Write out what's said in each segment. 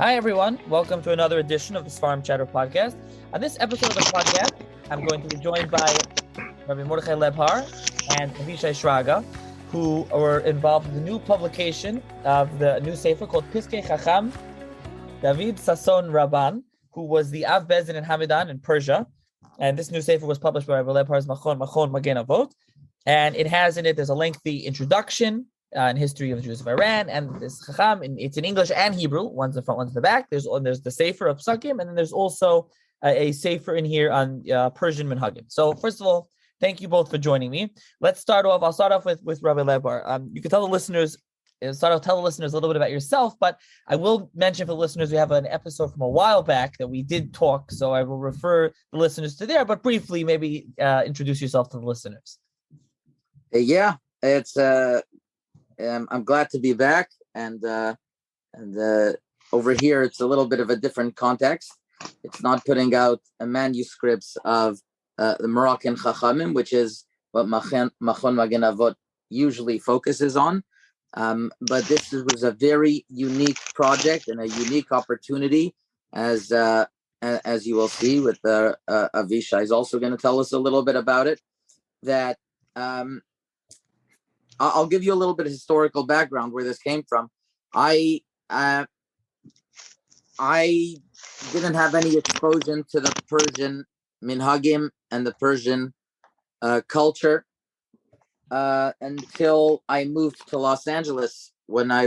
Hi, everyone. Welcome to another edition of the Sefer Chatter podcast. On this episode of the podcast, I'm going to be joined by Rabbi Mordechai Lebhar and Avishai Shraga, who were involved in the new publication of the new Sefer called Chacham Sasson Raban, who was the Av Bezin in Hamedan in Persia. And this new Sefer was published by Rabbi Lebhar's Minhagei Iran. And it has in it, there's a lengthy introduction in history of the Jews of Iran, and this Chacham, it's in English and Hebrew. One's the front, one's the back. There's the Sefer of Psukim, and then there's also a Sefer in here on Persian Minhagim. So first of all, thank you both for joining me. I'll start off with Rabbi Lebhar. You can tell the listeners a little bit about yourself, but I will mention for the listeners we have an episode from a while back that we did talk, so I will refer the listeners to there, but briefly maybe introduce yourself to the listeners. Yeah, it's I'm glad to be back, and over here it's a little bit of a different context. It's not putting out manuscripts of the Moroccan Chachamim, which is what Machon Magen Avot usually focuses on. But this was a very unique project and a unique opportunity, as you will see with Avishai is also going to tell us a little bit about it. That I'll give you a little bit of historical background where this came from. I didn't have any exposure to the Persian minhagim and the Persian culture until I moved to Los Angeles when I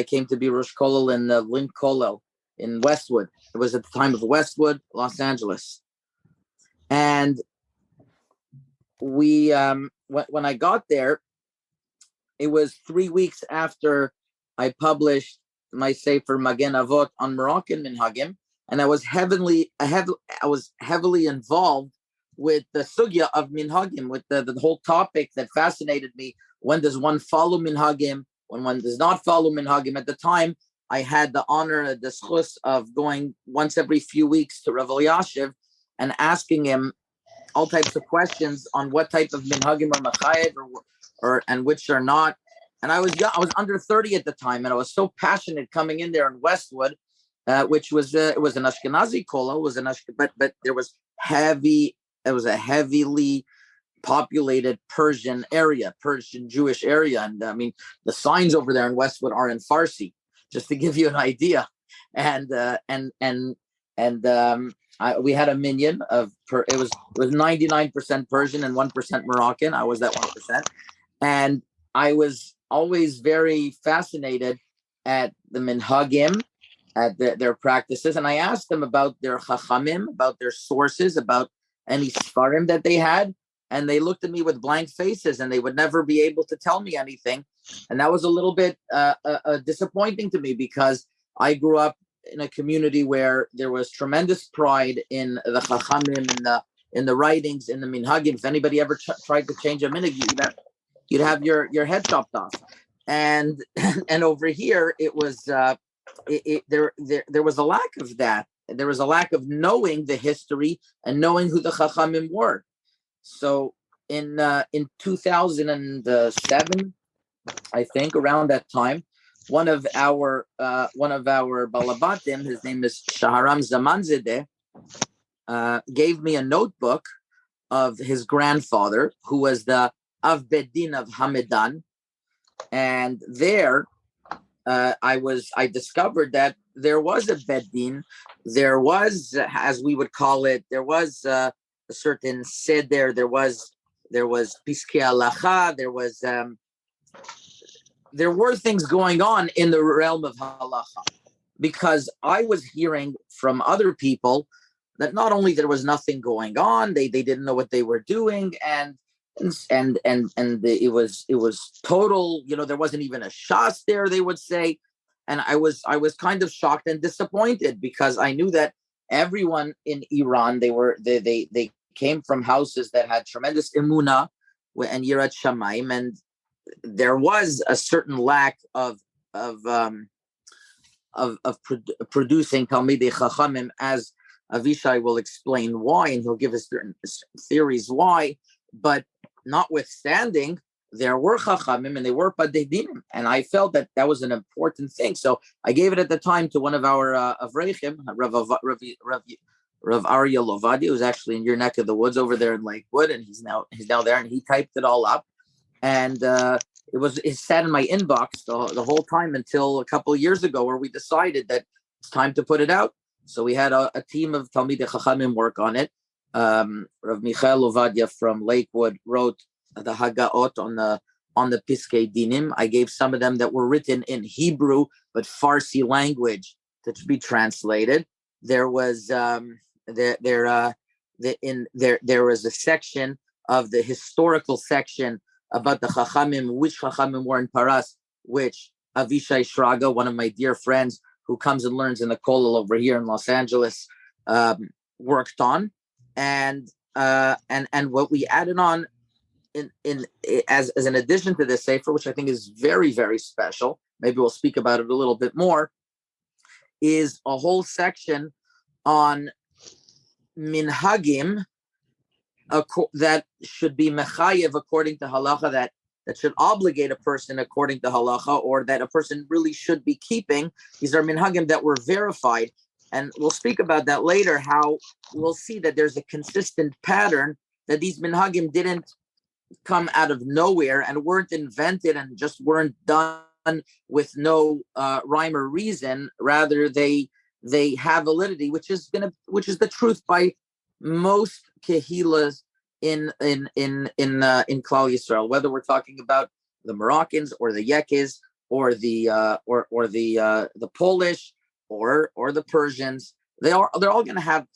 came to be Rosh Kollel in Link Kollel in Westwood. It was at the time of Westwood, Los Angeles, and we when I got there, it was 3 weeks after I published my Sefer Magen Avot on Moroccan minhagim, and I was heavily involved with the sugya of minhagim, with the whole topic that fascinated me. When does one follow minhagim? When one does not follow minhagim? At the time, I had the honor, the schus of going once every few weeks to Rav Yashiv and asking him all types of questions on what type of minhagim are machayev or and which are not. And I was young, I was under 30 at the time, and I was so passionate coming in there in Westwood, which was it was an Ashkenazi kollel, but there was a heavily populated Persian Jewish area, and I mean the signs over there in Westwood are in Farsi, just to give you an idea. And we had a minyan of it was 99% Persian and 1% Moroccan. I was that 1%, and I was always very fascinated at the minhagim, at their practices, and I asked them about their chachamim, about their sources, about any svarim that they had, and they looked at me with blank faces, and they would never be able to tell me anything, and that was a little bit disappointing to me, because I grew up in a community where there was tremendous pride in the chachamim, in the writings, in the minhagim. If anybody ever tried to change a minhag, you'd have your head chopped off, and over here it was there was a lack of that. There was a lack of knowing the history and knowing who the chachamim were. So in 2007, I think around that time, one of our balabatim, his name is Shaharam Zamanzadeh, gave me a notebook of his grandfather, who was the Av Bedin of Hamedan, and there I discovered that there was a Bedin. There was, as we would call it, there was a certain seder. There was piskei halacha. There were things going on in the realm of halacha, because I was hearing from other people that not only there was nothing going on, they didn't know what they were doing, and it was total, there wasn't even a shas there, they would say. And I was kind of shocked and disappointed, because I knew that everyone in Iran, they came from houses that had tremendous emunah and yirat shamayim, and there was a certain lack of producing talmidei chachamim, as Avishai will explain why, and he'll give us certain theories why. But notwithstanding, there were Chachamim and they were Badei Dinim. And I felt that that was an important thing. So I gave it at the time to one of our Avrechim, Rav Arya Lovadi, who's actually in your neck of the woods over there in Lakewood. And he's now there, and he typed it all up. And it sat in my inbox the whole time until a couple of years ago, where we decided that it's time to put it out. So we had a team of Talmidei Chachamim work on it. Rav Michael Ovadia from Lakewood wrote the Hagaot on the Piskei Dinim. I gave some of them that were written in Hebrew but Farsi language to be translated. There was there was a section of the historical section about the Chachamim, which Chachamim were in Paras, which Avishai Shraga, one of my dear friends who comes and learns in the kollel over here in Los Angeles, worked on, and what we added on as an addition to this Sefer, which I think is very, very special. Maybe we'll speak about it a little bit more. Is a whole section on minhagim that should be mechayev according to halacha, that should obligate a person according to halacha, or that a person really should be keeping. These are minhagim that were verified, and we'll speak about that later. How we'll see that there's a consistent pattern, that these minhagim didn't come out of nowhere and weren't invented and just weren't done with no rhyme or reason. Rather, they have validity, which is the truth by most kehilas in Klal Yisrael, whether we're talking about the Moroccans or the Yekis or the Polish or the Persians. They're all going to have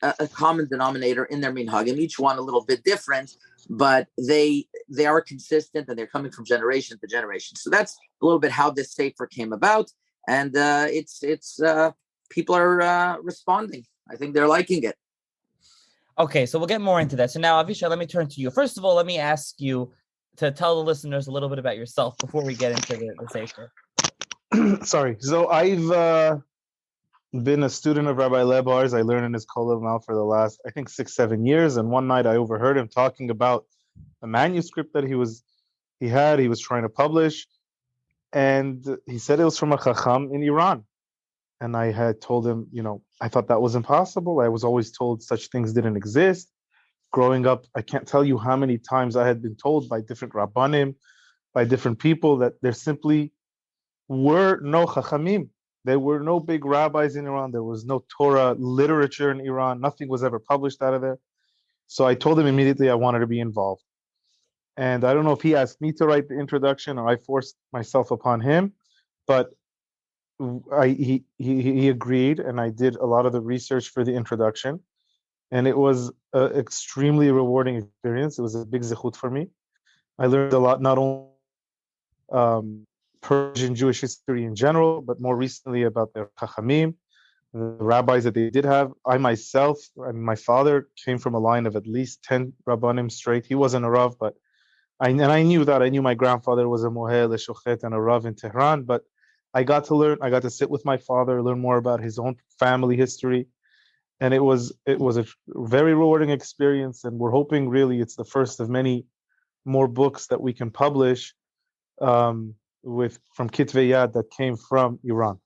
a common denominator in their minhagim, each one a little bit different, but they are consistent and they're coming from generation to generation. So that's a little bit how this Sefer came about, and it's people are responding. I think they're liking it. Okay, so we'll get more into that. So now, Avishai, let me turn to you. First of all, let me ask you to tell the listeners a little bit about yourself before we get into the Sefer. Sorry. So I've been a student of Rabbi Lebhar's. I learned in his kollel now for the last, I think, 6-7 years. And one night I overheard him talking about a manuscript that he was trying to publish. And he said it was from a Chacham in Iran. And I had told him, I thought that was impossible. I was always told such things didn't exist. Growing up, I can't tell you how many times I had been told by different Rabbanim, by different people, that there simply were no Chachamim. There were no big rabbis in Iran. There was no Torah literature in Iran. Nothing was ever published out of there. So I told him immediately I wanted to be involved. And I don't know if he asked me to write the introduction or I forced myself upon him, but he agreed, and I did a lot of the research for the introduction, and it was an extremely rewarding experience. It was a big zechut for me. I learned a lot, not only Persian Jewish history in general, but more recently about their Chachamim, the rabbis that they did have. I myself and my father came from a line of at least 10 Rabbanim straight. He wasn't a Rav, but I knew that. I knew my grandfather was a Mohel, a Shochet, and a Rav in Tehran, but I got to sit with my father, learn more about his own family history. And it was a very rewarding experience. And we're hoping really it's the first of many more books that we can publish from Kitvei Yad that came from Iran.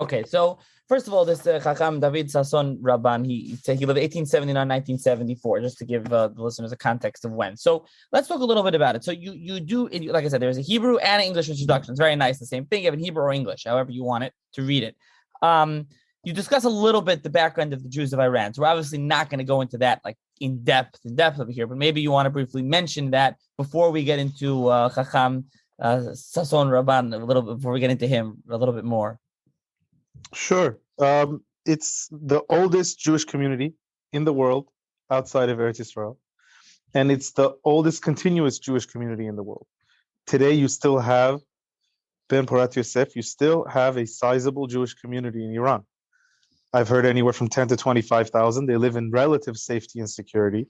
Okay, so first of all, this Chacham David Sasson Raban, he lived 1879-1974, just to give the listeners a context of when. So let's talk a little bit about it. So you do, like I said, there's a Hebrew and an English introduction. It's very nice. The same thing, you have in Hebrew or English, however you want it to read it. You discuss a little bit the background of the Jews of Iran. So we're obviously not going to go into that like in depth over here, but maybe you want to briefly mention that before we get into Chacham Sasson Raban a little bit, before we get into him a little bit more. Sure. It's the oldest Jewish community in the world outside of Eretz Yisrael, and it's the oldest continuous Jewish community in the world. Today, you still have Ben Porat Yosef. You still have a sizable Jewish community in Iran. I've heard anywhere from 10 to 25,000. They live in relative safety and security,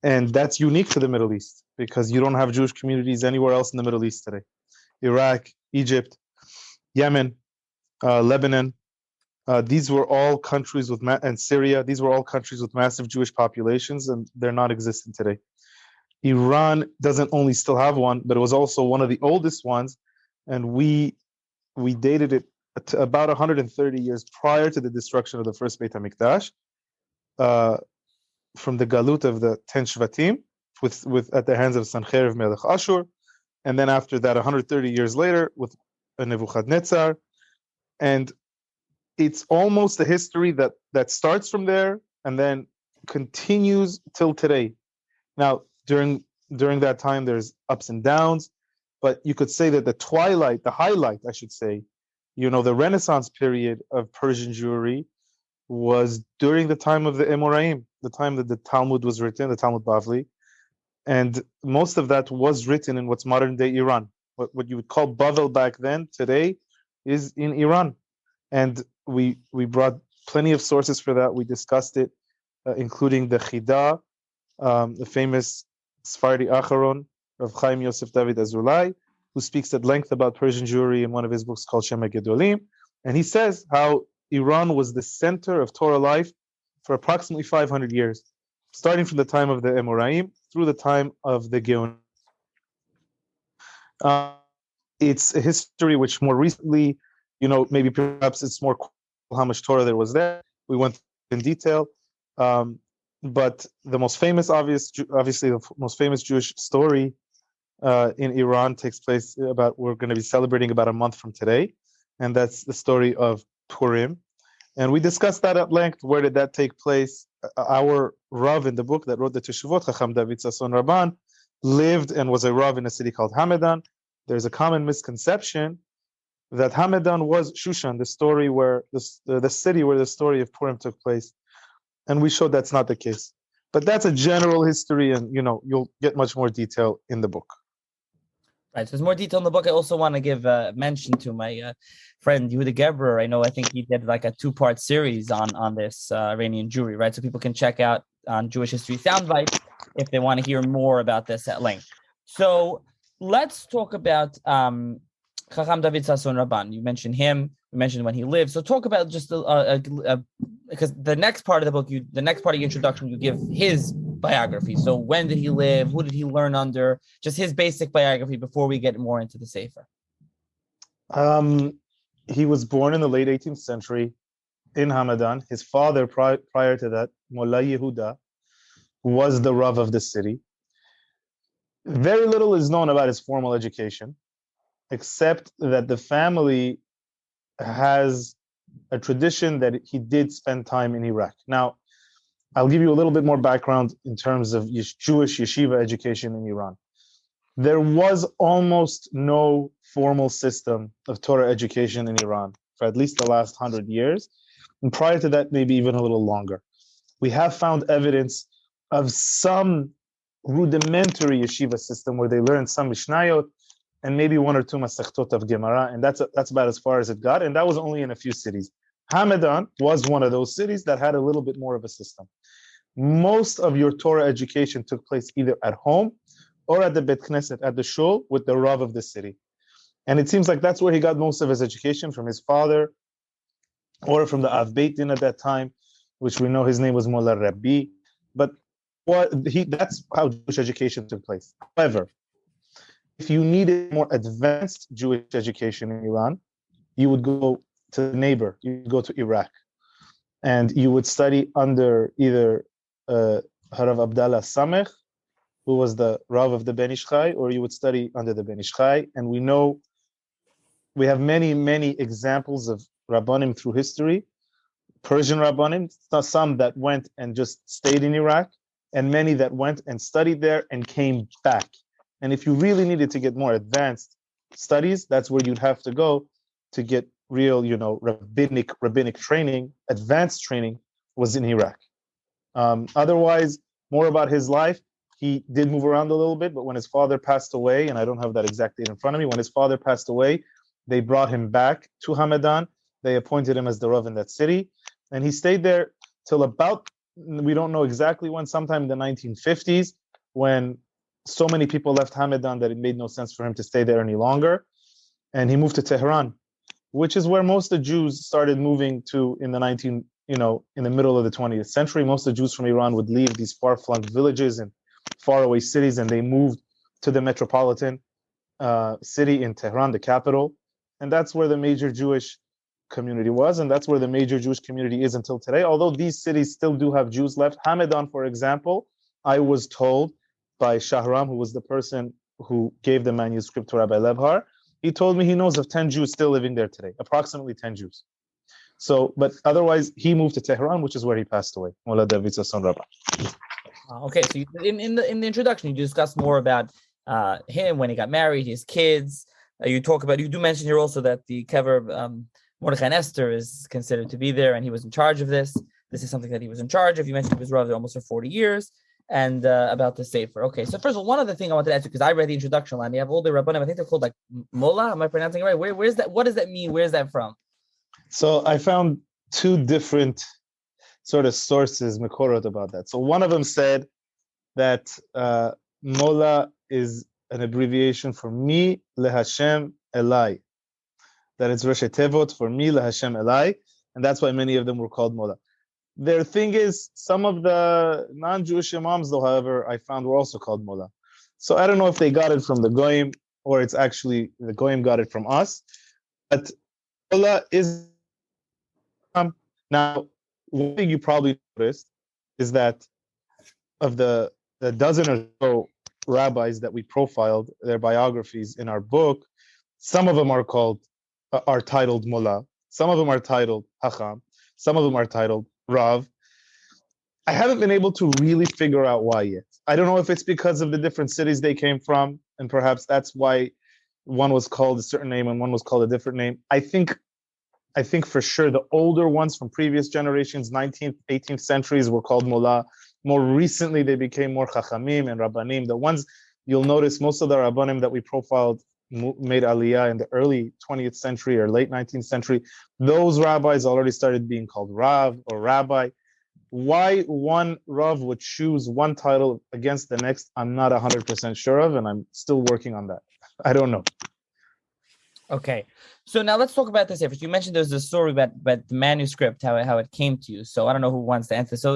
and that's unique to the Middle East because you don't have Jewish communities anywhere else in the Middle East today. Iraq, Egypt, Yemen, Lebanon. These were all countries and Syria. These were all countries with massive Jewish populations, and they're not existent today. Iran doesn't only still have one, but it was also one of the oldest ones, and we dated it to about 130 years prior to the destruction of the first Beit HaMikdash, from the Galut of the 10 Shvatim, with at the hands of Sancheiriv Melech Ashur, and then after that, 130 years later, with Nebuchadnezzar, and it's almost a history that starts from there and then continues till today. Now, during that time, there's ups and downs, but you could say that the highlight, I should say, the Renaissance period of Persian Jewry was during the time of the Emoraim, the time that the Talmud was written, the Talmud Bavli, and most of that was written in what's modern day Iran. What you would call Bavel back then, today, is in Iran. And we brought plenty of sources for that. We discussed it, including the Chida, the famous Sephardi Acharon, Rav Chaim Yosef David Azulai, who speaks at length about Persian Jewry in one of his books called Shema Gedolim. And he says how Iran was the center of Torah life for approximately 500 years, starting from the time of the Emoraim through the time of the Geonim. It's a history which more recently, maybe perhaps it's more how much Torah there was there. We went in detail. But the most famous, obviously, the most famous Jewish story in Iran takes place we're going to be celebrating about a month from today. And that's the story of Purim. And we discussed that at length. Where did that take place? Our Rav in the book that wrote the Teshuvot, Chacham Sasson Raban, lived and was a Rav in a city called Hamedan. There's a common misconception that Hamedan was Shushan, the story where the city where the story of Purim took place. And we showed that's not the case. But that's a general history, and you'll get much more detail in the book. Right, so there's more detail in the book. I also want to give mention to my friend Yehuda Geber. I think he did like a 2-part series on this Iranian Jewry, right? So people can check out on Jewish History Soundbites if they want to hear more about this at length. So let's talk about Chacham David Sasson Raban. You mentioned him. You mentioned when he lived. So talk about just because the next part of the book, the next part of your introduction, you give his biography. So when did he live? Who did he learn under? Just his basic biography before we get more into the Sefer. He was born in the late 18th century in Hamedan. His father, prior to that, Mullah Yehuda, was the Rav of the city. Very little is known about his formal education, except that the family has a tradition that he did spend time in Iraq. Now, I'll give you a little bit more background in terms of Jewish yeshiva education in Iran. There was almost no formal system of Torah education in Iran for at least the last 100 years. And prior to that, maybe even a little longer. We have found evidence of some rudimentary yeshiva system where they learned some Mishnayot and maybe 1 or 2 Masechtot of Gemara, and that's about as far as it got, and that was only in a few cities. Hamedan was one of those cities that had a little bit more of a system. Most of your Torah education took place either at home or at the Bet Knesset, at the shul, with the Rav of the city. And it seems like that's where he got most of his education, from his father, or from the Av Beit Din at that time, which we know his name was Mullah Rabbi. But that's how Jewish education took place. However, if you needed more advanced Jewish education in Iran, you would go to the neighbor, you would go to Iraq, and you would study under either Harav Abdallah Samech, who was the Rav of the Ben Ish Chai, or you would study under the Ben Ish Chai. And we have many, many examples of Rabbanim through history, Persian Rabbanim, some that went and just stayed in Iraq, and many that went and studied there and came back. And if you really needed to get more advanced studies, that's where you'd have to go to get real, rabbinic training. Advanced training was in Iraq. Otherwise, more about his life. He did move around a little bit, but when his father passed away, and I don't have that exact date in front of me, when his father passed away, they brought him back to Hamedan. They appointed him as the Rav in that city, and he stayed there till about, we don't know exactly when, sometime in the 1950s, when so many people left Hamedan that it made no sense for him to stay there any longer. And he moved to Tehran, which is where most of the Jews started moving to in the middle of the 20th century. Most of the Jews from Iran would leave these far-flung villages and faraway cities, and they moved to the metropolitan city in Tehran, the capital. And that's where the major Jewish community was, and that's where the major Jewish community is until today. Although these cities still do have Jews left. Hamedan, for example, I was told by Shahram, who was the person who gave the manuscript to Rabbi Lebhar, he told me he knows of 10 Jews still living there today, approximately 10 Jews. So, but otherwise, he moved to Tehran, which is where he passed away. Mullah David Sasson Raban. Okay, so in the introduction, you discussed more about him when he got married, his kids. You do mention here also that the kever of Mordechai and Esther is considered to be there, and he was in charge of this. This is something that he was in charge of. You mentioned he was Rav almost for 40 years, and about the Sefer. Okay, so first of all, one other thing I wanted to ask you, because I read the introduction line. You have all the Rabbanim, I think they're called like Mullah. Am I pronouncing it right? Where's that? What does that mean? Where's that from? So I found two different sort of sources, Mekorot, about that. So one of them said that Mullah is an abbreviation for me, LeHashem, Elai. That it's Rosh Tevot for me, LeHashem, Elai. And that's why many of them were called Mullah. Their thing is, some of the non-Jewish imams, though, however, I found were also called Mullah. So I don't know if they got it from the Goyim, or it's actually the Goyim got it from us. But Mullah is... Now, one thing you probably noticed is that of the dozen or so rabbis that we profiled, their biographies in our book, some of them are titled Mullah, some of them are titled Hacham, some of them are titled Rav. I haven't been able to really figure out why yet. I don't know if it's because of the different cities they came from, and perhaps that's why one was called a certain name and one was called a different name. I think for sure the older ones from previous generations, 19th, 18th centuries, were called Mullah. More recently, they became more Chachamim and Rabbanim. The ones you'll notice, most of the Rabbanim that we profiled made Aliyah in the early 20th century or late 19th century. Those rabbis already started being called Rav or Rabbi. Why one Rav would choose one title against the next, I'm not 100% sure of, and I'm still working on that. I don't know. Okay, so now let's talk about this. You mentioned there's a story about the manuscript, how it came to you. So I don't know who wants to answer. So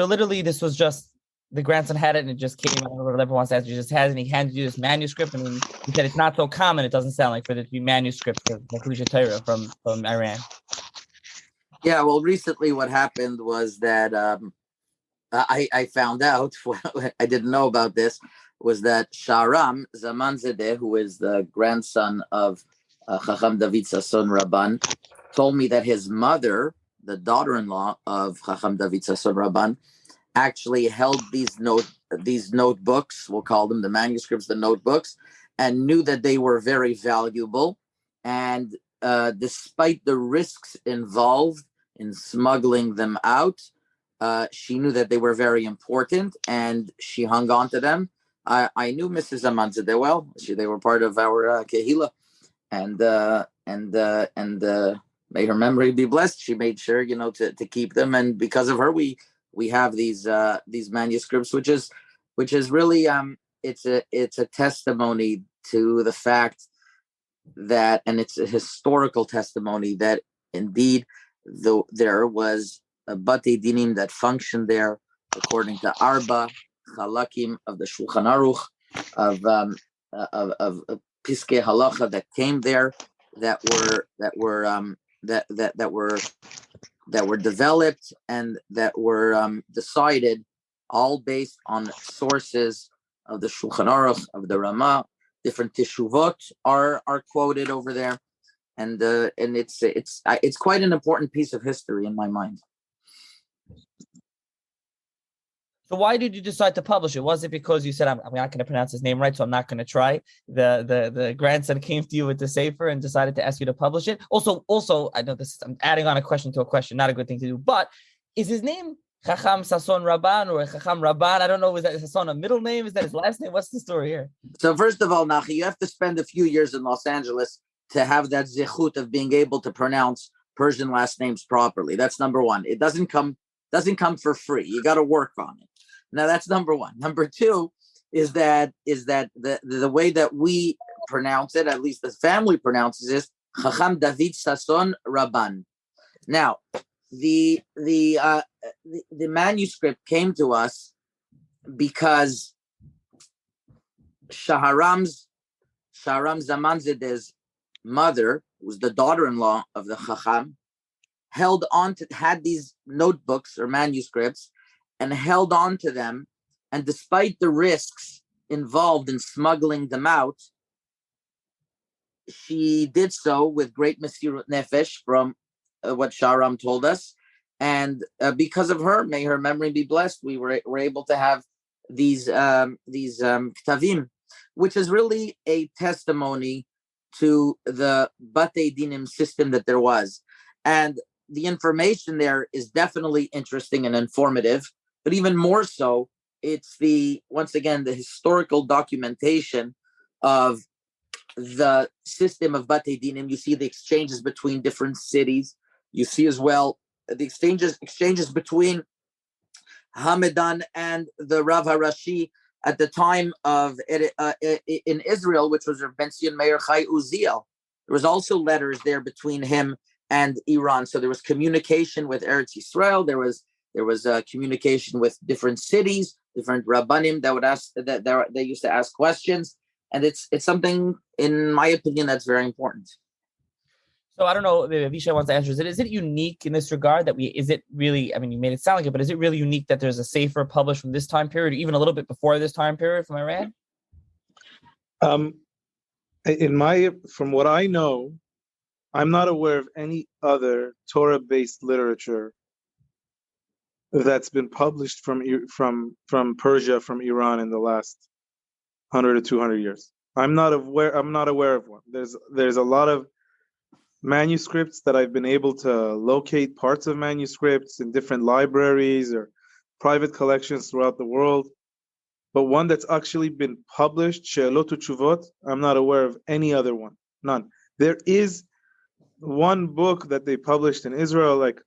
literally this was just the grandson had it and it just came. I don't know whoever wants to answer. He just has it and he handed you this manuscript. I mean, he said it's not so common. It doesn't sound like for there to be manuscript of Kedusha Torah from Iran. Yeah, well, recently what happened was that I found out, I didn't know about this, was that Sharam Zamanzadeh, who is the grandson of Chacham David Sasson Raban, told me that his mother, the daughter-in-law of Chacham David Sasson Raban, actually held these notebooks, we'll call them the manuscripts, the notebooks, and knew that they were very valuable. And despite the risks involved in smuggling them out, she knew that they were very important, and she hung on to them. I knew Mrs. Amanzadeh well. They were part of our kehila, and may her memory be blessed. She made sure, to keep them, and because of her, we have these manuscripts, which is really it's a testimony to the fact that, and it's a historical testimony that indeed there was a Bate Dinim that functioned there according to Arba Chalakim of the Shulchan Aruch, of Piskei Halacha that came there, that were developed and that were decided, all based on sources of the Shulchan Aruch, of the Ramah. Different teshuvot are quoted over there, and it's quite an important piece of history in my mind. So why did you decide to publish it? Was it because you said, I'm not going to pronounce his name right, so I'm not going to try? The grandson came to you with the Sefer and decided to ask you to publish it. Also, I know I'm adding on a question to a question, not a good thing to do, but is his name Chacham Sasson Raban or Chacham Raban? I don't know. Is that Sasson a middle name? Is that his last name? What's the story here? So first of all, Nachi, you have to spend a few years in Los Angeles to have that zichut of being able to pronounce Persian last names properly. That's number one. It doesn't come for free. You got to work on it. Now that's number one. Number two is that the way that we pronounce it, at least the family pronounces it, Chacham David Sasson Raban. Now, the manuscript came to us because Shahram Zamanzadeh's mother, who was the daughter-in-law of the Chacham, had these notebooks or manuscripts and held on to them. And despite the risks involved in smuggling them out, she did so with great mesirut nefesh, from what Shahram told us. And because of her, may her memory be blessed, we were able to have these ktavim, which is really a testimony to the Batei Dinim system that there was. And the information there is definitely interesting and informative, but even more so, it's once again, the historical documentation of the system of Batei Dinim. You see the exchanges between different cities. You see as well the exchanges between Hamedan and the Rav Harashi at the time of in Israel, which was Rav Ben Zion Meir Chai Uziel. There was also letters there between him and Iran. So there was communication with Eretz Yisrael. There was communication with different cities, different Rabbanim that would ask that they used to ask questions. And it's something, in my opinion, that's very important. So I don't know, maybe Avishai wants to answer. Is it unique in this regard that is it really, I mean, you made it sound like it, but is it really unique that there's a Sefer published from this time period, or even a little bit before this time period from Iran? From what I know, I'm not aware of any other Torah-based literature that's been published from Persia, from Iran, in the last 100 or 200 years. I'm not aware of one. There's a lot of manuscripts that I've been able to locate, parts of manuscripts in different libraries or private collections throughout the world. But one that's actually been published, She'elot u'Tshuvot, I'm not aware of any other one. None. There is one book that they published in Israel like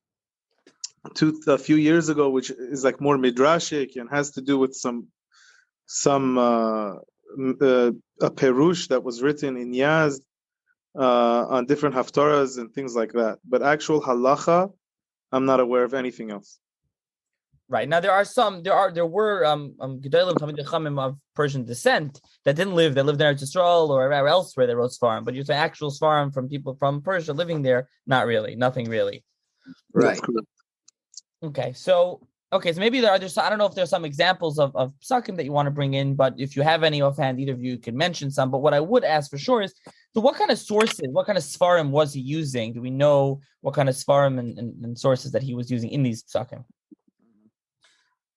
a few years ago, which is like more midrashic and has to do with some a perush that was written in Yazd on different haftarahs and things like that. But actual halacha, I'm not aware of anything else. Right. Now there were Gedolim Talmidei Chachamim of Persian descent that lived in Eretz Yisrael or elsewhere that wrote Sfarim, but you say actual Sfarim from people from Persia living there, not really, nothing really. Right. Okay, so maybe there are just, I don't know if there's some examples of psakim that you want to bring in, but if you have any offhand, either of you can mention some. But what I would ask for sure is, so what kind of sources, what kind of Sfarim was he using? Do we know what kind of Sfarim and sources that he was using in these psakim?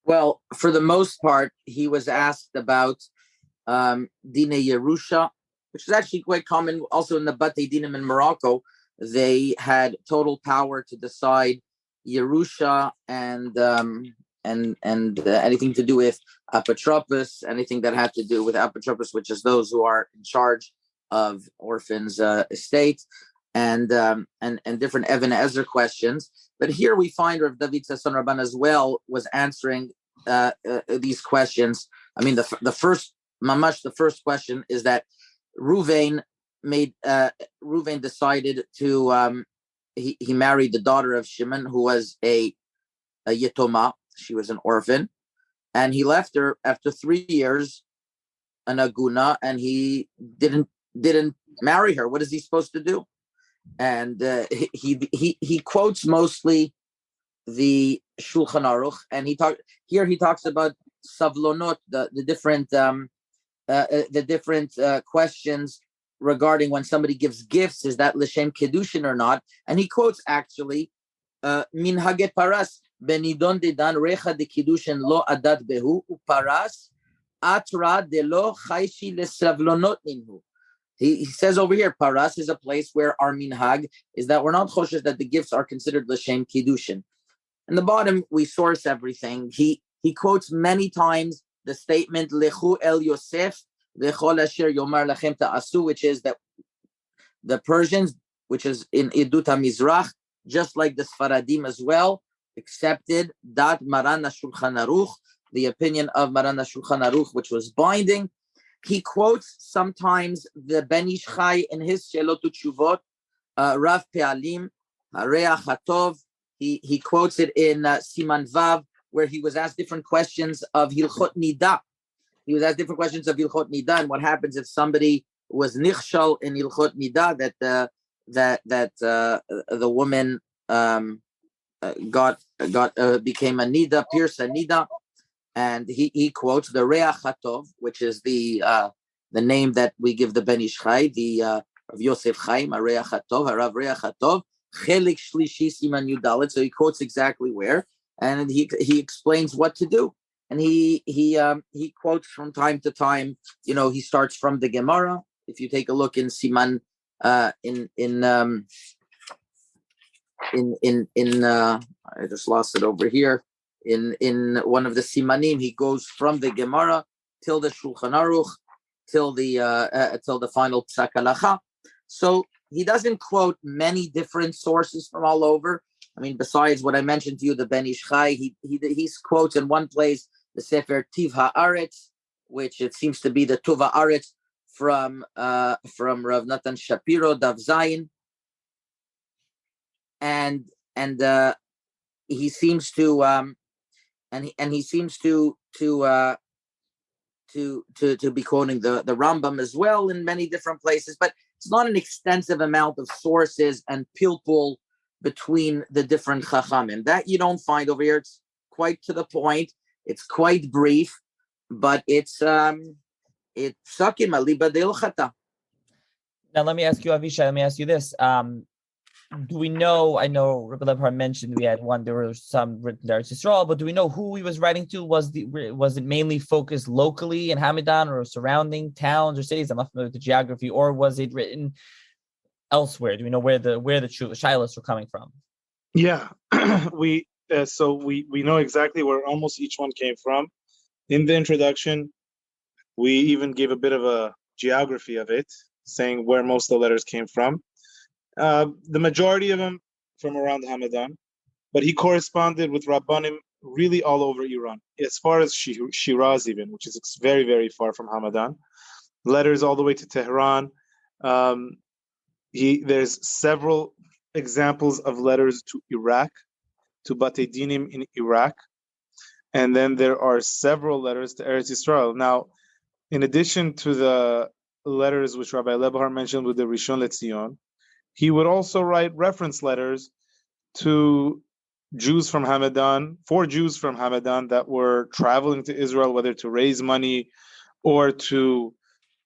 Well, for the most part, he was asked about Dine Yerusha, which is actually quite common. Also in the Batei Dinim in Morocco, they had total power to decide Yerusha and anything to do with apotropos, anything that had to do with apotropos, which is those who are in charge of orphans' estate, and different Even Ezer questions. But here we find Rav David Sasson Raban as well was answering these questions. I mean, the first question is that Ruvain decided to he married the daughter of Shimon, who was a yetoma. She was an orphan, and he left her after 3 years, an aguna, and he didn't marry her. What is he supposed to do? And he quotes mostly the Shulchan Aruch, and he talks about savlonot, the different questions regarding when somebody gives gifts, is that l'shem kedushin or not? And he quotes actually Minhagei Paras benidon dedan recha de kedushin lo adat behu uparas atra de lo chayshi lesavlonot minhu. He says over here, Paras is a place where our minhag is that we're not choshesh that the gifts are considered l'shem kedushin. In the bottom, we source everything. He quotes many times the statement Lechu el Yosef v'chol asher yomar lachem ta'asu, which is that the Persians, which is in Idut HaMizrach, just like the Sfaradim as well, accepted that Maran HaShulchan Aruch, the opinion of Maran HaShulchan Aruch, which was binding. He quotes sometimes the Ben Ish Chai in his She'elot u'Tshuvot, Rav Pe'alim, Hareach HaTov. He quotes it in Siman Vav, where he was asked different questions of Hilchot Nida. he was asked different questions of Ilchot Nida and what happens if somebody was nichshal in Ilchot Nida, that the woman became a nida, pierced a nida, and he quotes the Reach Hatov, which is the name that we give the Ben Ish Chai, the of Yosef Chaim, a Reach Hatov, Harav Reach Hatov, Chelik Shlishi Siman Yudalit. So he quotes exactly where, and he explains what to do, and he quotes from time to time. He starts from the Gemara. If you take a look in Siman, I just lost it over here. In one of the Simanim, he goes from the Gemara till the Shulchan Aruch, till the final Psak Halacha. So he doesn't quote many different sources from all over. I mean, besides what I mentioned to you, the Ben Ish Chai, he quotes in one place the Sefer Tiv Haaretz, which it seems to be the Tuv Haaretz from Rav Natan Shapiro Dav Zayin, and he seems to be quoting the Rambam as well in many different places, but it's not an extensive amount of sources and pilpul between the different chachamim that you don't find over here. It's quite to the point. It's quite brief, but it's sakim aliba deilchata. Now let me ask you, Avishai. Let me ask you this. Do we know? I know Rabbi Lebhar mentioned there were some written to Eretz Yisrael, but do we know who he was writing to? Was it mainly focused locally in Hamedan or surrounding towns or cities? I'm not familiar with the geography, or was it written elsewhere? Do we know where the shilas were coming from? Yeah, we know exactly where almost each one came from. In the introduction, we even gave a bit of a geography of it, saying where most of the letters came from. The majority of them from around Hamedan, but he corresponded with Rabbanim really all over Iran, as far as Shiraz even, which is very, very far from Hamedan. Letters all the way to Tehran. There's several examples of letters to Iraq, to Batei Dinim in Iraq, and then there are several letters to Eretz Yisrael. Now, in addition to the letters which Rabbi Lebhar mentioned with the Rishon LeZion, he would also write reference letters to Jews from Hamedan, for Jews from Hamedan that were traveling to Israel, whether to raise money or to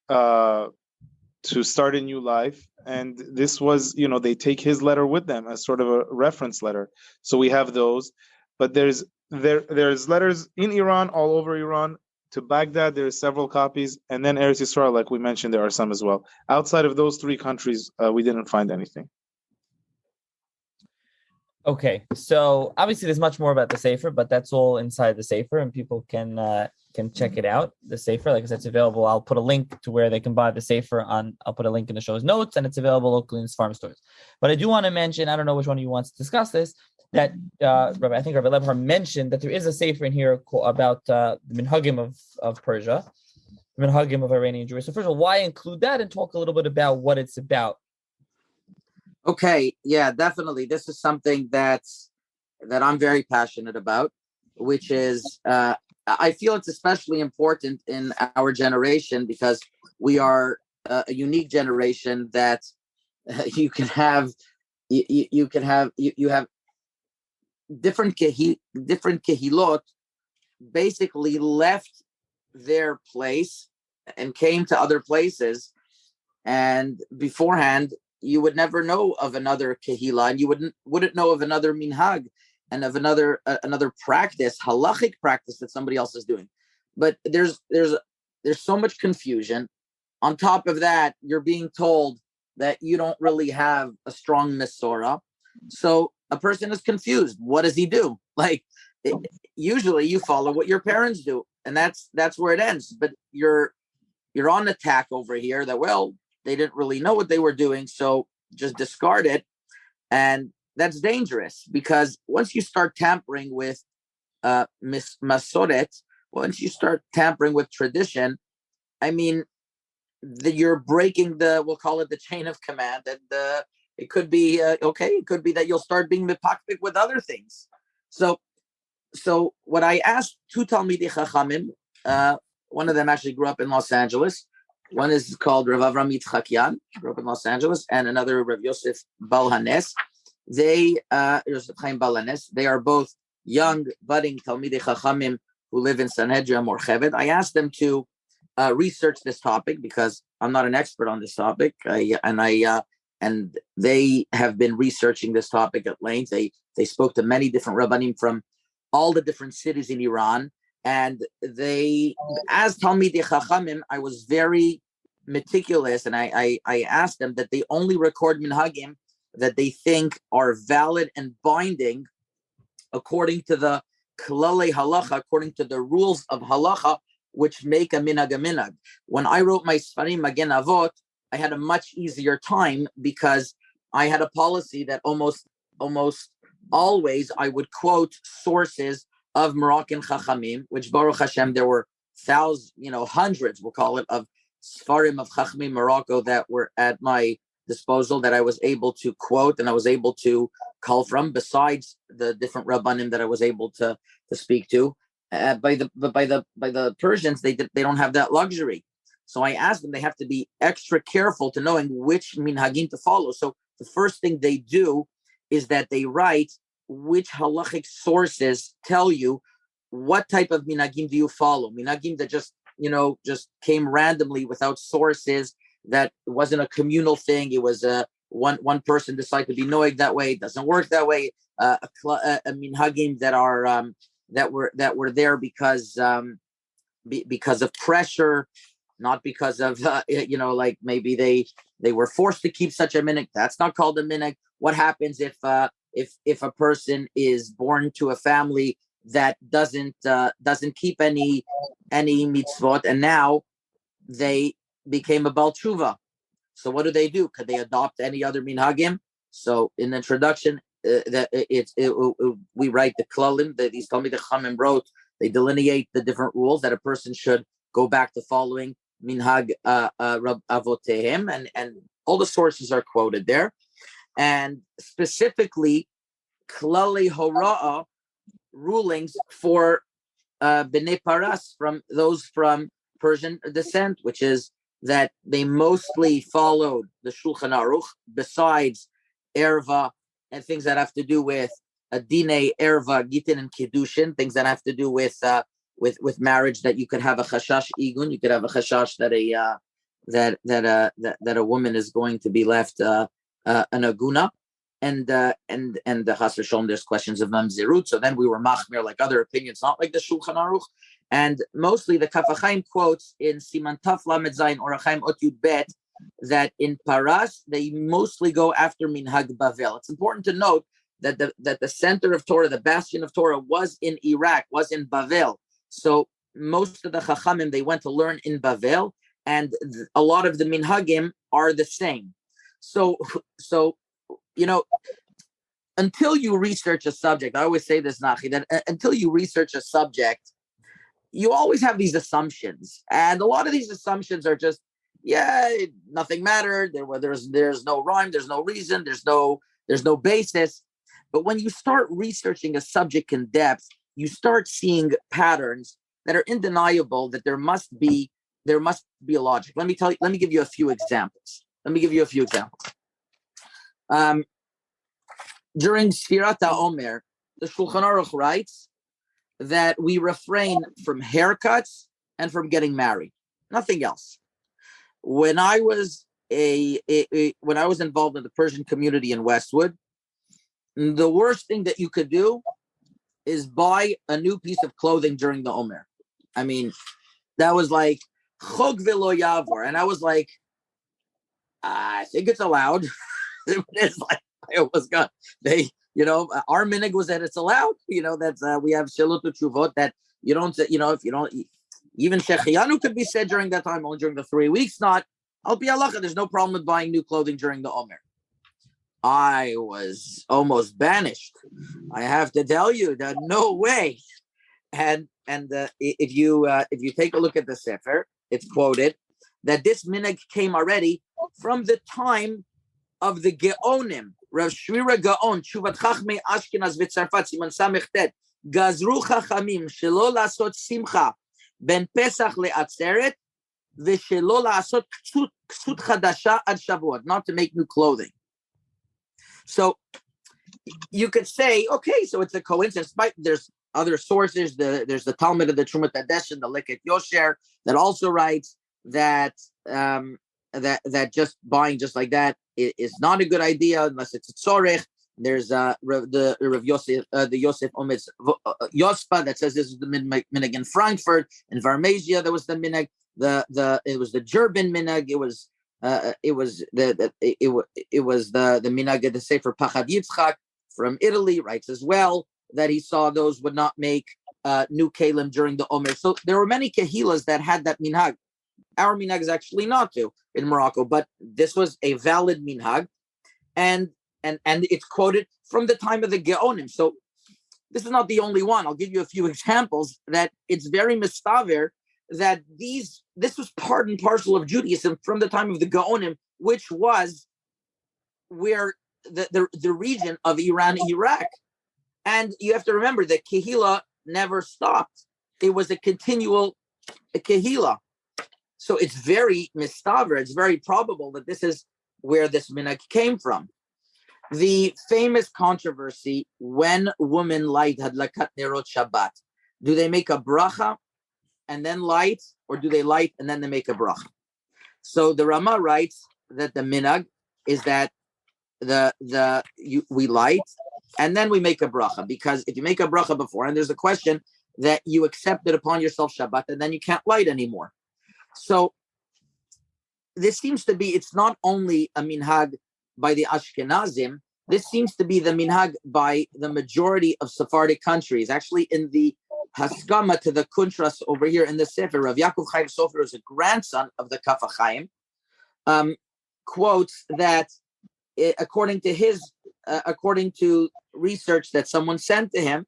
start a new life. And this was, they take his letter with them as sort of a reference letter. So we have those, but there's letters in Iran, all over Iran. To Baghdad, there are several copies, and then Eretz Yisrael, like we mentioned, there are some as well. Outside of those three countries, we didn't find anything. Okay, so obviously there's much more about the Sefer, but that's all inside the Sefer, and people can check it out. The Sefer, like I said, it's available. I'll put a link to where they can buy the Sefer I'll put a link in the show's notes, and it's available locally in farm stores. But I do want to mention, I don't know which one of you wants to discuss this, that I think Rabbi Lebhar mentioned that there is a Sefer in here about the Minhagim of Persia, the Minhagim of Iranian Jewry. So first of all, why include that, and talk a little bit about what it's about? Okay, yeah, definitely. This is something that I'm very passionate about, which is I feel it's especially important in our generation because we are a unique generation that you have different kehilot basically left their place and came to other places, and beforehand you would never know of another kehila, and you wouldn't know of another minhag and of another practice, halachic practice that somebody else is doing. But there's so much confusion. On top of that, you're being told that you don't really have a strong Mesorah. So a person is confused. What does he do? Usually you follow what your parents do, and that's where it ends. But you're on attack over here that, well, they didn't really know what they were doing, so just discard it. And that's dangerous, because once you start tampering with Masoret, once you start tampering with tradition, I mean, you're breaking we'll call it the chain of command. And it could be, it could be that you'll start being mipakpik with other things. So what I asked two Talmidei Chachamim, One of them actually grew up in Los Angeles. One is called Rav Avram Yitzchakian, grew up in Los Angeles, and another Rav Yosef Balhanes. Yosef Chaim Balhanes. They are both young, budding Talmidei Chachamim who live in Sanhedrin Morchevet. I asked them to research this topic because I'm not an expert on this topic, and they have been researching this topic at length. They spoke to many different Rabbanim from all the different cities in Iran, and as Talmidei Chachamim, I was very meticulous, and I asked them that they only record minhagim that they think are valid and binding according to the klalei halacha, according to the rules of halacha, which make a minhag a minhag. When I wrote my Sfarim Magen Avot, I had a much easier time because I had a policy that almost always I would quote sources of Moroccan Chachamim, which Baruch Hashem, there were thousands, hundreds, we'll call it, of Sfarim of Chachamim Morocco that were at my disposal that I was able to quote and I was able to call from, besides the different Rabbanim that I was able to speak to. By the Persians, they don't have that luxury. So I asked them, they have to be extra careful to knowing which minhagim to follow. So the first thing they do is that they write which halachic sources tell you what type of minhagim do you follow. Minhagim that just came randomly without sources, that wasn't a communal thing. It was one person decided to be noig that way. It doesn't work that way. A minhagim that are that were there because of pressure, not because of like maybe they were forced to keep such a minhag. That's not called a minhag. What happens if a person is born to a family that doesn't keep any mitzvot, and now they became a Baal Tshuva? So what do? Could they adopt any other minhagim? So in the introduction, we write the klalim that these Talmidei Chachamim wrote. They delineate the different rules that a person should go back to following minhag Rab Avotehem, and all the sources are quoted there, and specifically klalei hora'ah, rulings for bnei paras, from those from Persian descent, which is that they mostly followed the Shulchan Aruch, besides erva and things that have to do with dinei erva, gitin, and kiddushin, things that have to do with marriage, that you could have a chashash igun, you could have a chashash that a woman is going to be left an aguna, and the Chas v'Sholom, there's questions of mamzirut. So then we were machmir like other opinions, not like the Shulchan Aruch. And mostly the Kaf HaChaim quotes in Siman Taf Lamed Zayin or HaChaim Ot Yud Bet that in Paras they mostly go after Minhag Bavel. It's important to note that the center of Torah, the bastion of Torah, was in Iraq, was in Bavel. So most of the Chachamim, they went to learn in Bavel, and a lot of the Minhagim are the same. So until you research a subject, I always say this, Nachi, that until you research a subject, you always have these assumptions, and a lot of these assumptions are just, nothing mattered. There's no rhyme, there's no reason, there's no basis. But when you start researching a subject in depth, you start seeing patterns that are undeniable. That there must be a logic. Let me give you a few examples. During Sfirat HaOmer, the Shulchan Aruch writes that we refrain from haircuts and from getting married. Nothing else. When I was involved in the Persian community in Westwood, the worst thing that you could do is buy a new piece of clothing during the Omer. I mean, that was like chog v'lo yavor, and I was like, I think it's allowed. It's like I almost got our minhag was that it's allowed. That's we have shilut utshuvot that you don't, if you don't, even Shechianu could be said during that time, only during the 3 weeks, not al pi halacha. There's no problem with buying new clothing during the Omer. I was almost banished. I have to tell you that no way. And if you take a look at the Sefer, it's quoted that this minhag came already from the time of the Geonim. Rav Shvira Gaon, Tshuvat Chachmei Ashkenaz v'Tzarfat, Siman Samech Tet, Gazru Chachamim shelo lasot simcha ben Pesach le'atzeret v'shelo la'asot ksut chadasha ad Shavuot, not to make new clothing. So you could say, okay, so it's a coincidence. But there's other sources. There's the Talmud of the Trumat Hadesh and the Liket Yosher that also writes that that just buying just like that is not a good idea unless it's a tzorech. There's the Rav Yosef, the Yosef Omitz Yospa that says this is the minhag in Frankfurt. In Varmesia there was the minhag. It was the German minhag. It was the minhag the Sefer Pachad Yitzchak from Italy writes as well that he saw those would not make new kalim during the Omer. So there were many kehilas that had that minhag. Our minhag is actually not to in Morocco, but this was a valid minhag, and it's quoted from the time of the Geonim. So this is not the only one. I'll give you a few examples that it's very mistaver that this was part and parcel of Judaism from the time of the Geonim, which was where the region of Iran, Iraq. And you have to remember that Kehila never stopped. It was a continual Kehila. So it's very mistaver. It's very probable that this is where this minhag came from. The famous controversy when women light hadlakat nerot Shabbat, do they make a bracha and then light, or do they light and then they make a bracha? So the Rama writes that the minhag is that we light and then we make a bracha, because if you make a bracha before and there's a question that you accepted upon yourself Shabbat and then you can't light anymore. So this seems to be, it's not only a minhag by the Ashkenazim, this seems to be the minhag by the majority of Sephardic countries. Actually, in the Haskama to the Kuntras over here in the Sefer, Rav Yaakov Chaim Sofer is a grandson of the Kaf HaChaim, quotes that according to research that someone sent to him,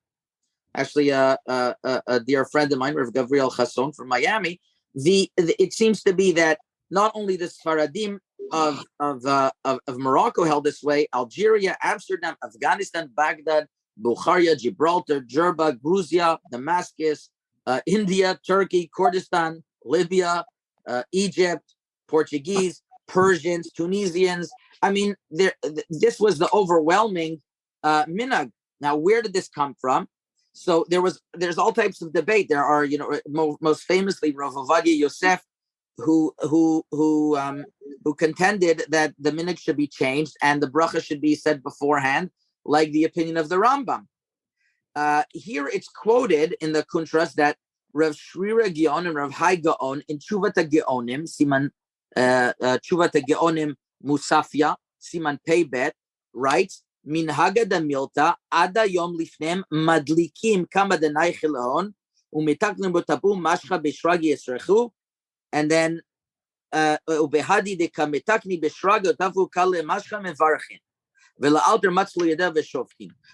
actually a dear friend of mine, Rav Gavriel Chasson from Miami, it seems to be that not only the Sfaradim of Morocco held this way, Algeria, Amsterdam, Afghanistan, Baghdad, Bukharia, Gibraltar, Jerba, Georgia, Damascus, India, Turkey, Kurdistan, Libya, Egypt, Portuguese, Persians, Tunisians. I mean, this was the overwhelming minhag. Now, where did this come from? So there's all types of debate. There are, most famously Rav Ovadia Yosef, who contended that the minhag should be changed and the bracha should be said beforehand, like the opinion of the Rambam. Here it's quoted in the Kuntras that Rav Shrira Gaon and Rav Hai Gaon in Tshuvat Geonim, Siman Tshuvat Geonim Musafia, Siman Peibet, writes, Minhaga da Milta, Ada Yom Lifnem, Madlikim Kama Denai Chilaon, Umitaklim Botabu, Mashcha Beshragi Esrechu, and then Ubehadi de Kametakni Beshraga Tafu Kale Mashcha Mevarchin.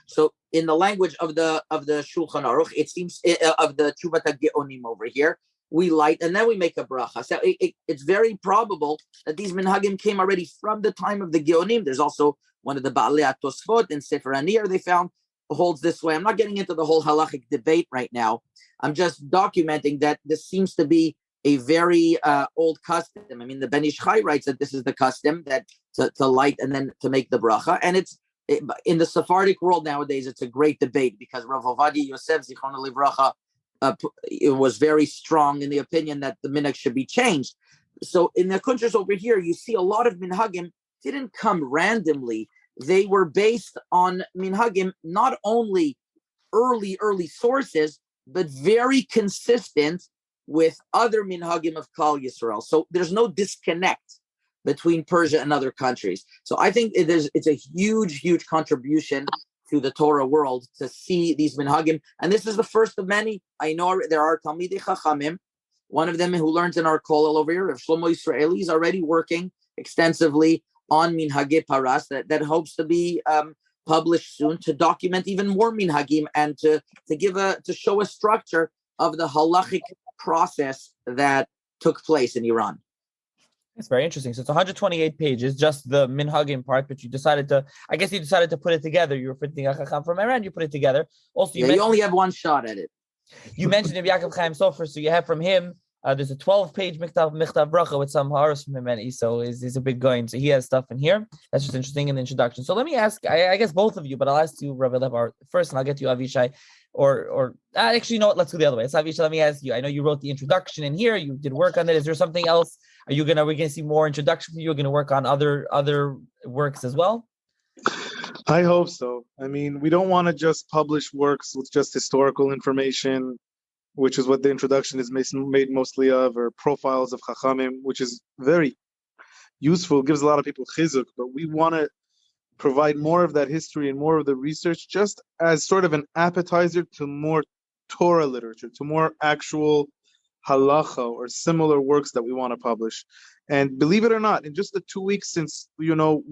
So in the language of the Shulchan Aruch, it seems of the Tshuvat Geonim over here, we light and then we make a bracha. So it's very probable that these minhagim came already from the time of the Geonim. There's also one of the Baalei Tosfot in Sefer Anir they found holds this way. I'm not getting into the whole halachic debate right now. I'm just documenting that this seems to be a very old custom. I mean, the Ben Ish Chai writes that this is the custom that to light and then to make the bracha. And in the Sephardic world nowadays, it's a great debate because Rav Ovadia Yosef Zichrono Livracha it was very strong in the opinion that the minhag should be changed. So in the kuntras over here, you see a lot of minhagim didn't come randomly. They were based on minhagim, not only early sources, but very consistent with other minhagim of Klal Yisrael. So there's no disconnect between Persia and other countries. So I think it's a huge contribution to the Torah world to see these minhagim. And this is the first of many. I know there are Talmidei Chachamim, one of them who learns in our kollel over here, Rav Shlomo Yisraeli, is already working extensively on Minhagei Paras that hopes to be published soon to document even more minhagim and to show a structure of the halachic process that took place in Iran. It's very interesting. So it's 128 pages, just the minhagim part, but you decided to put it together. You were printing a chacham from Iran, you put it together. Also, you only have one shot at it. You mentioned Rabbi Yaakov Chaim Sofer, so you have from him. There's a 12-page Michtav Bracha with some haros from him, and so he's a big going. So he has stuff in here. That's just interesting in the introduction. So let me ask, I guess both of you, but I'll ask you, Rabbi Lebhar, first, and I'll get to you, Avishai. Or actually, you know what? Let's go the other way. So Avishai, let me ask you. I know you wrote the introduction in here. You did work on it. Is there something else? We're gonna see more introduction from you? You're gonna work on other works as well? I hope so. I mean, we don't want to just publish works with just historical information, which is what the introduction is made mostly of, or profiles of Chachamim, which is very useful, gives a lot of people chizuk, but we want to provide more of that history and more of the research just as sort of an appetizer to more Torah literature, to more actual halacha or similar works that we want to publish. And believe it or not, in just the 2 weeks since,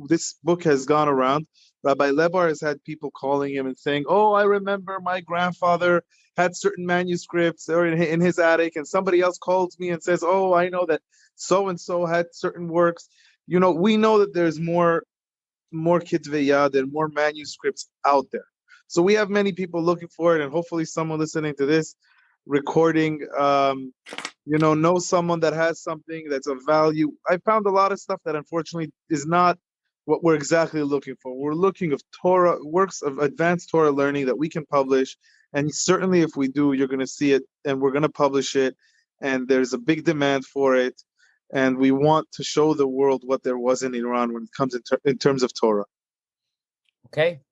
this book has gone around, Rabbi Lebhar has had people calling him and saying, oh, I remember my grandfather had certain manuscripts or in his attic, and somebody else calls me and says, oh, I know that so-and-so had certain works. We know that there's more kitvei yad and more manuscripts out there. So we have many people looking for it, and hopefully someone listening to this recording, knows someone that has something that's of value. I found a lot of stuff that unfortunately is not what we're exactly looking for. We're looking of Torah, works of advanced Torah learning that we can publish. And certainly if we do, you're going to see it and we're going to publish it. And there's a big demand for it. And we want to show the world what there was in Iran when it comes in terms of Torah. Okay.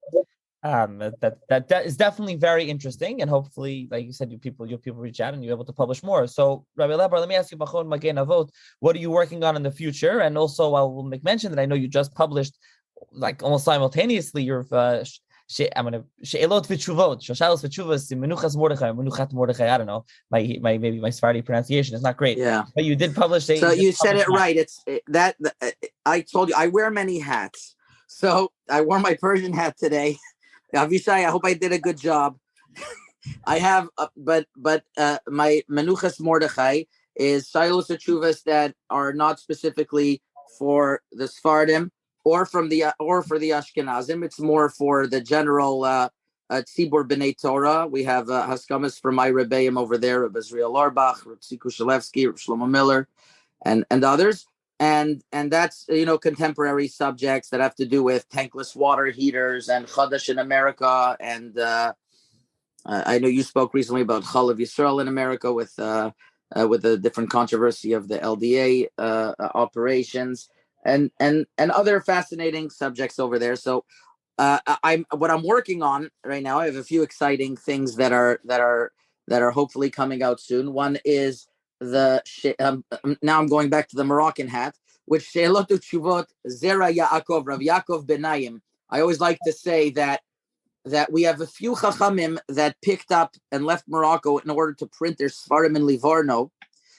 That is definitely very interesting, and hopefully, like you said, your people reach out and you're able to publish more. So, Rabbi Lebhar, let me ask you, Minhagei Iran, what are you working on in the future? And also, I will make mention that I know you just published, like almost simultaneously, your She'elot v'tshuvot, Shoshalos v'tshuvos, Menuchas Mordechai. I don't know, maybe my Sephardi pronunciation is not great. Yeah, but you did publish. So you said it right. I told you I wear many hats. So I wore my Persian hat today. Avishai, I hope I did a good job. I have, but my Menuchas Mordechai is Shilos Chuvas that are not specifically for the Sephardim or for the Ashkenazim. It's more for the general Tzibur B'nai Torah. We have Haskamas from my Rebbeim over there, Rabbi Israel Auerbach, Rabbi Kushalevsky, Rabbi Shlomo Miller, and others. And that's, contemporary subjects that have to do with tankless water heaters and Chadash in America. And I know you spoke recently about Chalav Yisrael in America with the different controversy of the LDA operations and other fascinating subjects over there. So what I'm working on right now, I have a few exciting things that are hopefully coming out soon. One is now I'm going back to the Moroccan hat, which She'elot Utshuvot Zera Yaakov, Rav Yaakov Benayim. I always like to say that we have a few Chachamim that picked up and left Morocco in order to print their Sfarim in Livorno.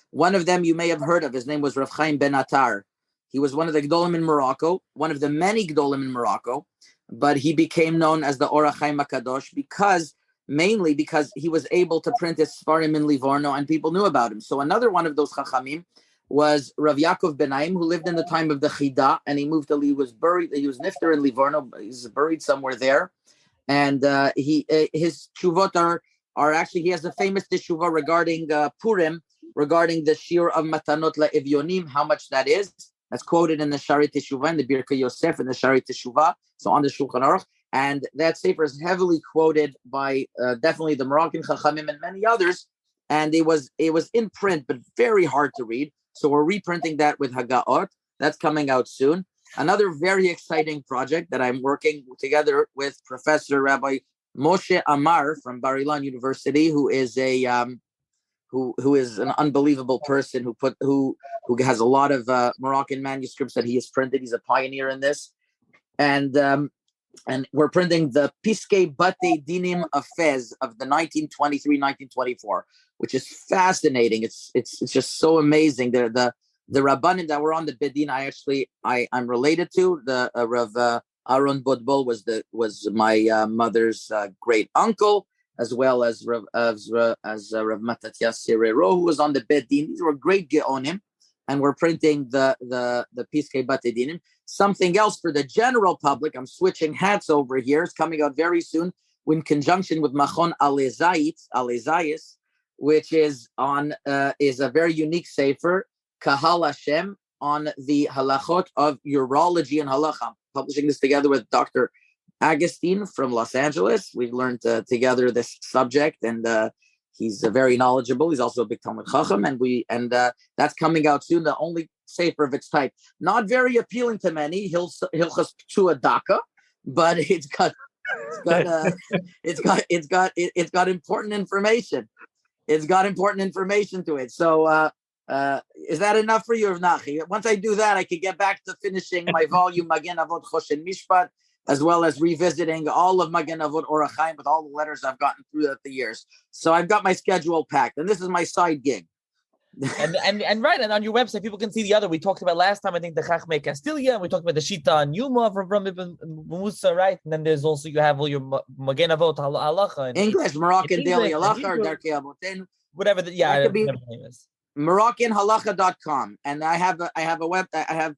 One of them you may have heard of. His name was Rav Chaim Ben Attar. He was one of the Gdolim in Morocco, one of the many Gdolim in Morocco, but he became known as the Orach Chaim HaKadosh mainly because he was able to print his Sfarim in Livorno and people knew about him. So another one of those Chachamim was Rav Yaakov Benaim, who lived in the time of the Chida, and he was nifter in Livorno, he's buried somewhere there. And his tshuvot are actually, he has a famous teshuvah regarding Purim, regarding the shir of Matanot LaEvyonim, how much that is. That's quoted in the Shari Teshuvah, in the Birkei Yosef, in the Shari Teshuvah, so on the Shulchan Aruch. And that sefer is heavily quoted by definitely the Moroccan Chachamim and many others. And it was in print, but very hard to read. So we're reprinting that with Hagaot. That's coming out soon. Another very exciting project that I'm working together with Professor Rabbi Moshe Amar from Bar Ilan University, who is who is an unbelievable person who has a lot of Moroccan manuscripts that he has printed. He's a pioneer in this, and we're printing the Piskei Bate Dinim of Fez of the 1923-1924, which is fascinating. It's just so amazing. The Rabbanim that were on the Bedin, I'm related to. The Rav Aaron Bodbol was my mother's great uncle, as well as Rav Matatias Serero, who was on the Bedin. These were great Geonim, and we're printing the Piskei Bate Dinim. Something else for the general public. I'm switching hats over here. It's coming out very soon. in conjunction with Machon Alezayis, which is a very unique sefer, Kahal Hashem, on the halachot of urology and halacha. I'm publishing this together with Dr. Agustin from Los Angeles. We learned together this subject, and he's very knowledgeable. He's also a big Talmud Chacham, and that's coming out soon. The only sefer of its type, not very appealing to many. Hilchos P'tua Daka, but it's got important information. It's got important information to it. So is that enough for you, Nachi? Once I do that, I can get back to finishing my volume Magen Avot Choshen Mishpat, as well as revisiting all of Magen Avot Orach Chaim with all the letters I've gotten throughout the years. So I've got my schedule packed, and this is my side gig. and right, and on your website, people can see the other. We talked about last time, I think, the Chachmei Castilla, and we talked about the Shita and Yuma from Rabbi Musa, right? And then there's also, you have all your Magen Avot Halacha. English, Moroccan Daily Halacha, or Darkei Avotin. Whatever the name is. MoroccanHalacha.com. And I have a web, I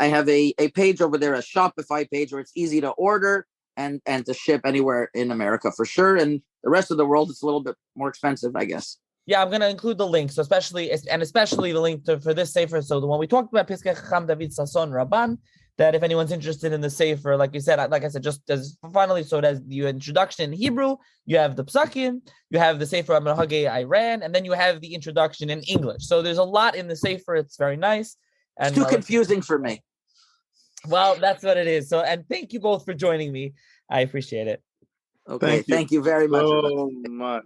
have a page over there, a Shopify page, where it's easy to order and to ship anywhere in America for sure. And the rest of the world, it's a little bit more expensive, I guess. Yeah, I'm going to include the link, so especially the link for this Sefer. So the one we talked about, Piskei Chacham Sasson Raban, that if anyone's interested in the Sefer, like I said, just as finally, so it has the introduction in Hebrew, you have the Psakim, you have the Sefer Minhagei Iran, and then you have the introduction in English. So there's a lot in the Sefer. It's very nice. And it's too confusing for me. Well, that's what it is. So, and thank you both for joining me. I appreciate it. Okay, thank you very much. So much.